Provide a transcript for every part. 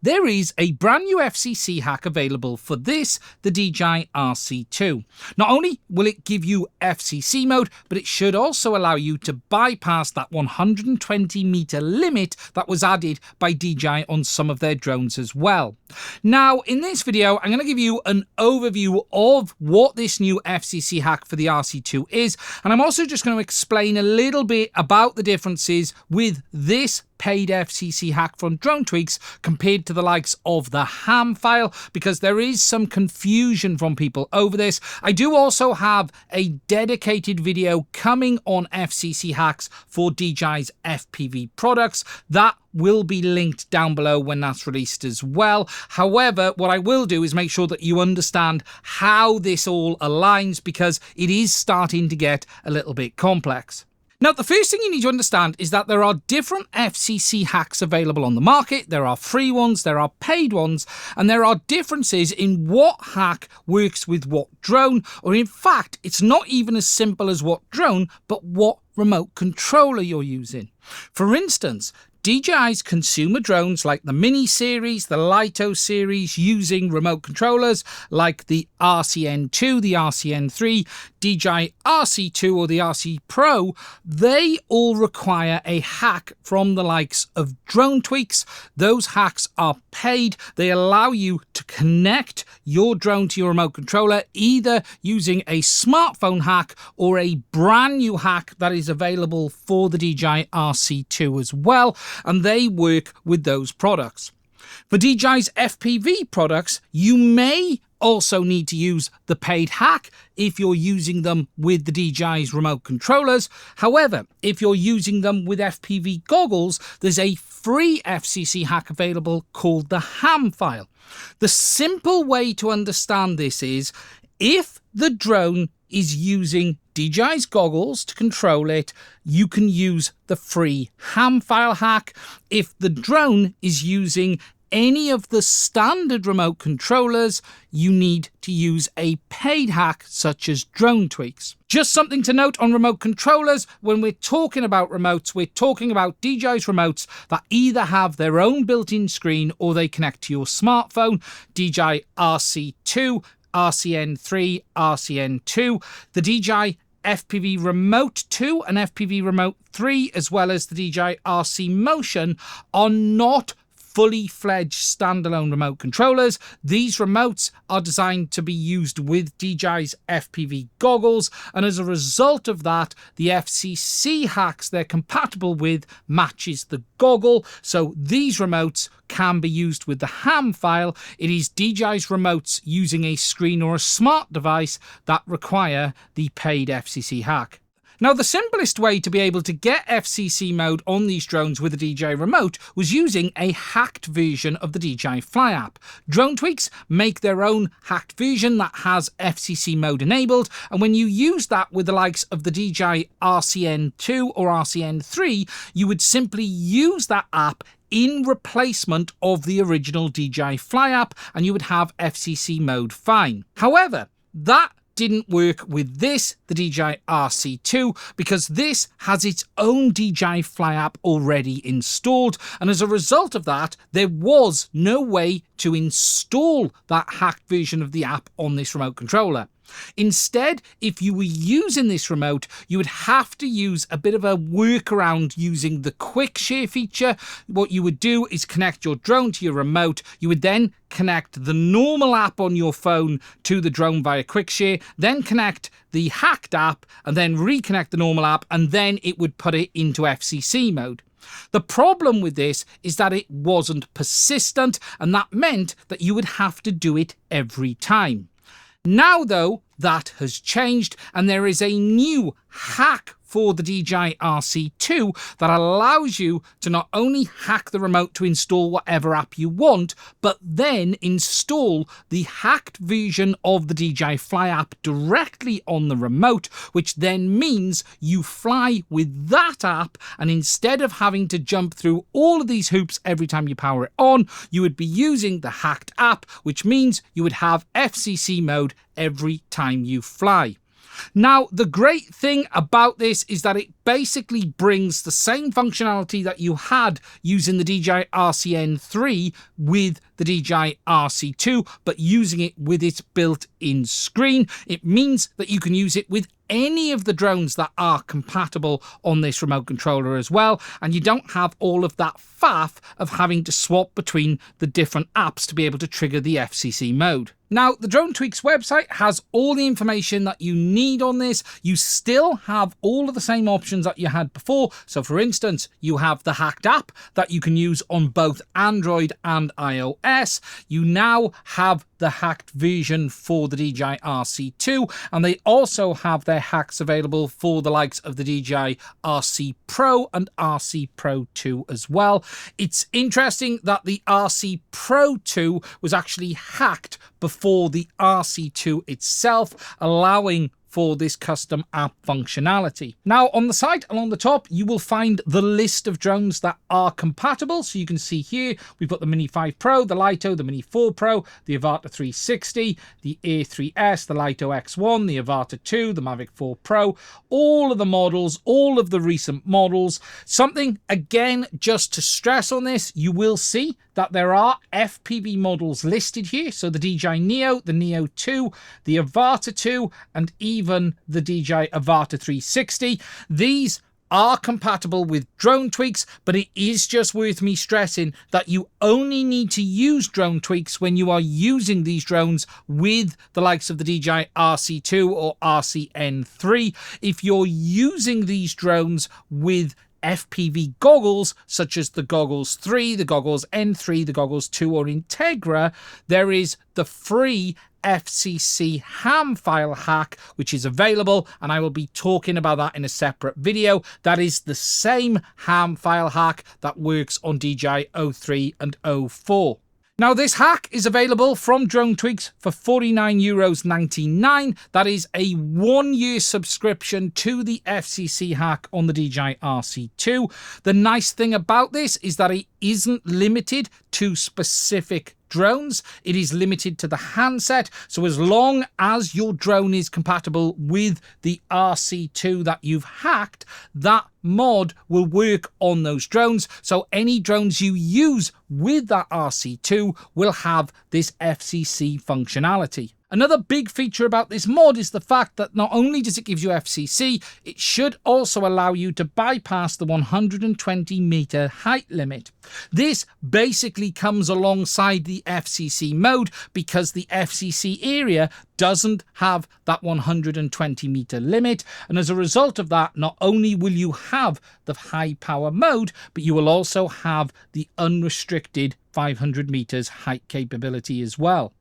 there is a brand new FCC hack available for this, the DJI RC2. Not only will it give you FCC mode, but it should also allow you to bypass that 120-meter limit that was added by DJI on some of their drones as well. Now, in this video, I'm going to give you an overview of what this new FCC hack for the RC2 is, and I'm also just going to explain a little bit about the differences with this paid FCC hack from Drone Tweaks compared to the likes of the ham file, because there is some confusion from people over this. I do also have a dedicated video coming on FCC hacks for DJI's FPV products that will be linked down below when that's released as well. However, what I will do is make sure that you understand how this all aligns, because it is starting to get a little bit complex. Now, the first thing you need to understand is that there are different FCC hacks available on the market. There are free ones, there are paid ones, and there are differences in what hack works with what drone, or in fact, it's not even as simple as what drone, but what remote controller you're using. For instance, DJI's consumer drones like the Mini series, the Lito series, using remote controllers like the RCN2, the RCN3, DJI RC2 or the RC Pro, they all require a hack from the likes of Drone Tweaks. Those hacks are paid. They allow you to connect your drone to your remote controller, either using a smartphone hack or a brand new hack that is available for the DJI RC2 as well, and they work with those products. For DJI's FPV products, you may also need to use the paid hack if you're using them with the DJI's remote controllers. However, if you're using them with FPV goggles, there's a free FCC hack available called the ham file. The simple way to understand this is, if the drone is using DJI's goggles to control it, you can use the free ham file hack. If the drone is using any of the standard remote controllers, you need to use a paid hack such as Drone Tweaks. Just something to note on remote controllers: when we're talking about remotes, we're talking about DJI's remotes that either have their own built-in screen or they connect to your smartphone. DJI RC2, RCN3, RCN2, the DJI FPV Remote 2 and FPV Remote 3, as well as the DJI RC Motion, are not fully fledged standalone remote controllers. These remotes are designed to be used with DJI's FPV goggles, and as a result of that, the FCC hacks they're compatible with matches the goggle, so these remotes can be used with the ham file. It is DJI's remotes using a screen or a smart device that require the paid FCC hack. Now, the simplest way to be able to get FCC mode on these drones with a DJI remote was using a hacked version of the DJI Fly app. Drone Tweaks make their own hacked version that has FCC mode enabled, and when you use that with the likes of the DJI RCN2 or RCN3, you would simply use that app in replacement of the original DJI Fly app, and you would have FCC mode fine. However, that didn't work with this, the DJI RC2, because this has its own DJI Fly app already installed, and as a result of that, there was no way to install that hacked version of the app on this remote controller. Instead, if you were using this remote, you would have to use a bit of a workaround using the quick share feature. What you would do is connect your drone to your remote. You would then connect the normal app on your phone to the drone via quick share, then connect the hacked app, and then reconnect the normal app, and then it would put it into FCC mode. The problem with this is that it wasn't persistent, and that meant that you would have to do it every time. Now, though, that has changed, and there is a new hack for the DJI RC2 that allows you to not only hack the remote to install whatever app you want, but then install the hacked version of the DJI Fly app directly on the remote, which then means you fly with that app, and instead of having to jump through all of these hoops every time you power it on, you would be using the hacked app, which means you would have FCC mode every time you fly. Now, the great thing about this is that it basically brings the same functionality that you had using the DJI RCN3 with the DJI RC2, but using it with its built-in screen. It means that you can use it with any of the drones that are compatible on this remote controller as well, and you don't have all of that faff of having to swap between the different apps to be able to trigger the FCC mode. Now, the Drone Tweaks website has all the information that you need on this. You still have all of the same options that you had before. So, for instance, you have the hacked app that you can use on both Android and iOS. You now have the hacked version for the DJI RC2, and they also have their hacks available for the likes of the DJI RC Pro and RC Pro 2 as well. It's interesting that the RC Pro 2 was actually hacked before the RC2 itself, allowing for this custom app functionality. Now, on the site along the top, you will find the list of drones that are compatible. So you can see here, we've got the Mini 5 Pro, the Lito, the Mini 4 Pro, the Avata 360, the Air 3S, the Lito X1, the Avata 2, the Mavic 4 Pro, all of the models, all of the recent models. Something, again, just to stress on this, you will see that there are FPV models listed here. So the DJI Neo, the Neo 2, the Avata 2, and even the DJI Avata 360. These are compatible with Drone Tweaks, but it is just worth me stressing that you only need to use Drone Tweaks when you are using these drones with the likes of the DJI RC2 or RCN3. If you're using these drones with FPV goggles, such as the Goggles 3, the Goggles N3, the Goggles 2 or Integra, there is the free FCC ham file hack, which is available, and I will be talking about that in a separate video. That is the same ham file hack that works on DJI O3 and O4. Now, this hack is available from Drone Tweaks for €49.99. That is a 1-year subscription to the FCC hack on the DJI RC2. The nice thing about this is that it isn't limited to specific drones. It is limited to the handset. So as long as your drone is compatible with the RC2 that you've hacked, that mod will work on those drones. So any drones you use with that RC2 will have this FCC functionality. Another big feature about this mod is the fact that not only does it give you FCC, it should also allow you to bypass the 120-meter height limit. This basically comes alongside the FCC mode because the FCC area doesn't have that 120-meter limit, and as a result of that, not only will you have the high power mode, but you will also have the unrestricted 500 meters height capability as well.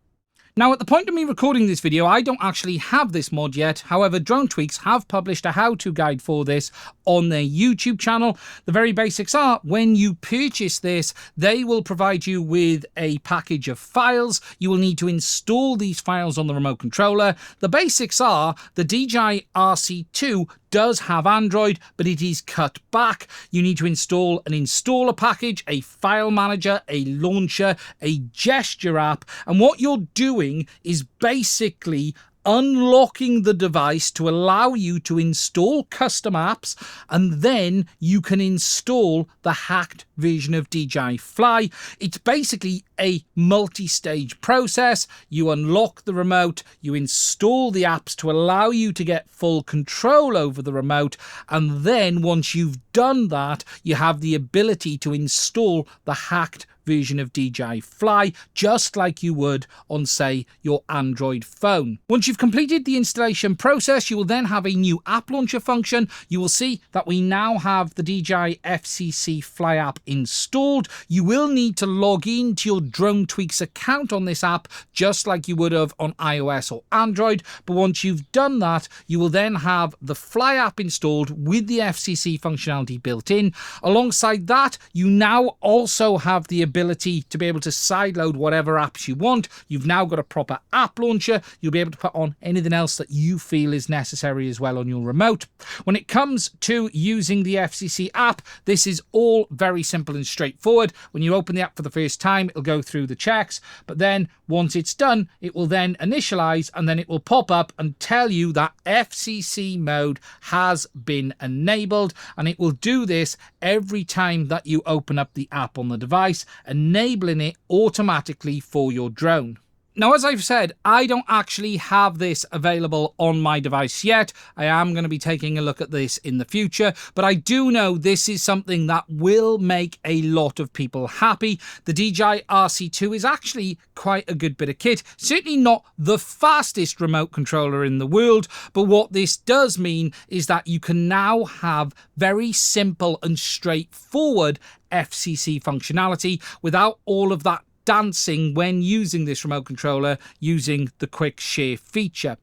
Now, at the point of me recording this video, I don't actually have this mod yet. However, Drone Tweaks have published a how-to guide for this on their YouTube channel. The very basics are, when you purchase this, they will provide you with a package of files. You will need to install these files on the remote controller. The basics are, the DJI RC2 does have Android, but it is cut back. You need to install an installer package, a file manager, a launcher, a gesture app, and what you're doing is basically unlocking the device to allow you to install custom apps, and then you can install the hacked version of DJI Fly. It's basically a multi-stage process. You unlock the remote, you install the apps to allow you to get full control over the remote, and then once you've done that, you have the ability to install the hacked version of DJI Fly, just like you would on, say, your Android phone. Once you've completed the installation process, you will then have a new app launcher function. You will see that we now have the DJI FCC Fly app installed. You will need to log into your Drone Tweaks account on this app, just like you would have on iOS or Android. But once you've done that, you will then have the Fly app installed with the FCC functionality built in. Alongside that, you now also have the ability to be able to sideload whatever apps you want. You've now got a proper app launcher. You'll be able to put on anything else that you feel is necessary as well on your remote. When it comes to using the FCC app, this is all very simple and straightforward. When you open the app for the first time, it'll go through the checks, but then once it's done, it will then initialize and then it will pop up and tell you that FCC mode has been enabled, and it will do this every time that you open up the app on the device, enabling it automatically for your drone. Now, as I've said, I don't actually have this available on my device yet. I am going to be taking a look at this in the future, but I do know this is something that will make a lot of people happy. The DJI RC2 is actually quite a good bit of kit. Certainly not the fastest remote controller in the world, but what this does mean is that you can now have very simple and straightforward FCC functionality without all of that dancing when using this remote controller using the quick share feature.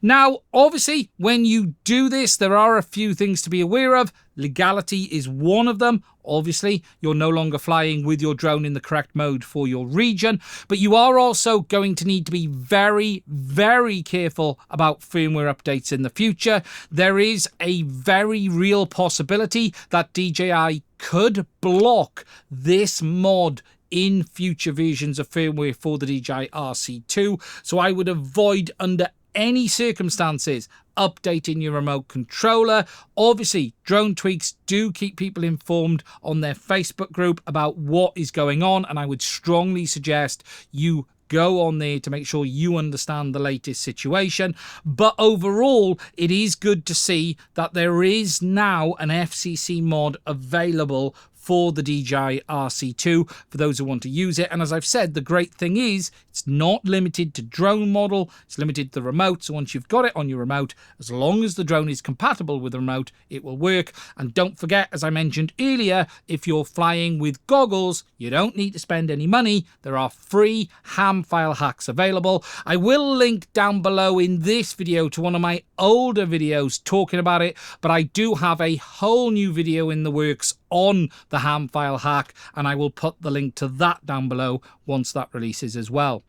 Now, obviously, when you do this, there are a few things to be aware of. Legality is one of them. Obviously, you're no longer flying with your drone in the correct mode for your region, but you are also going to need to be very, very careful about firmware updates in the future. There is a very real possibility that DJI could block this mod in future versions of firmware for the DJI RC2. So I would avoid under any circumstances updating your remote controller. Obviously, Drone Tweaks do keep people informed on their Facebook group about what is going on, and I would strongly suggest you go on there to make sure you understand the latest situation. But overall, it is good to see that there is now an FCC mod available for the DJI RC2 for those who want to use it. And as I've said, the great thing is it's not limited to drone model, it's limited to the remote. So once you've got it on your remote, as long as the drone is compatible with the remote, it will work. And don't forget, as I mentioned earlier, if you're flying with goggles, you don't need to spend any money. There are free ham file hacks available. I will link down below in this video to one of my older videos talking about it, but I do have a whole new video in the works on the ham file hack, and I will put the link to that down below once that releases as well.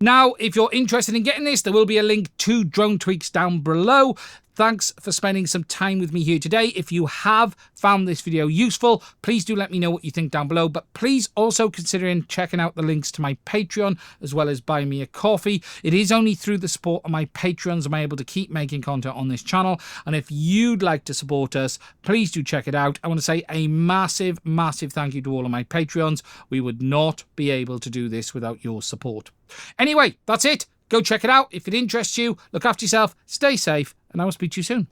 Now, if you're interested in getting this, there will be a link to Drone Tweaks down below. Thanks for spending some time with me here today. If you have found this video useful, please do let me know what you think down below. But please also consider checking out the links to my Patreon as well as buy me a coffee. It is only through the support of my Patreons am I able to keep making content on this channel. And if you'd like to support us, please do check it out. I want to say a massive, massive thank you to all of my Patreons. We would not be able to do this without your support. Anyway, that's it. Go check it out. If it interests you, look after yourself, stay safe, and I will speak to you soon.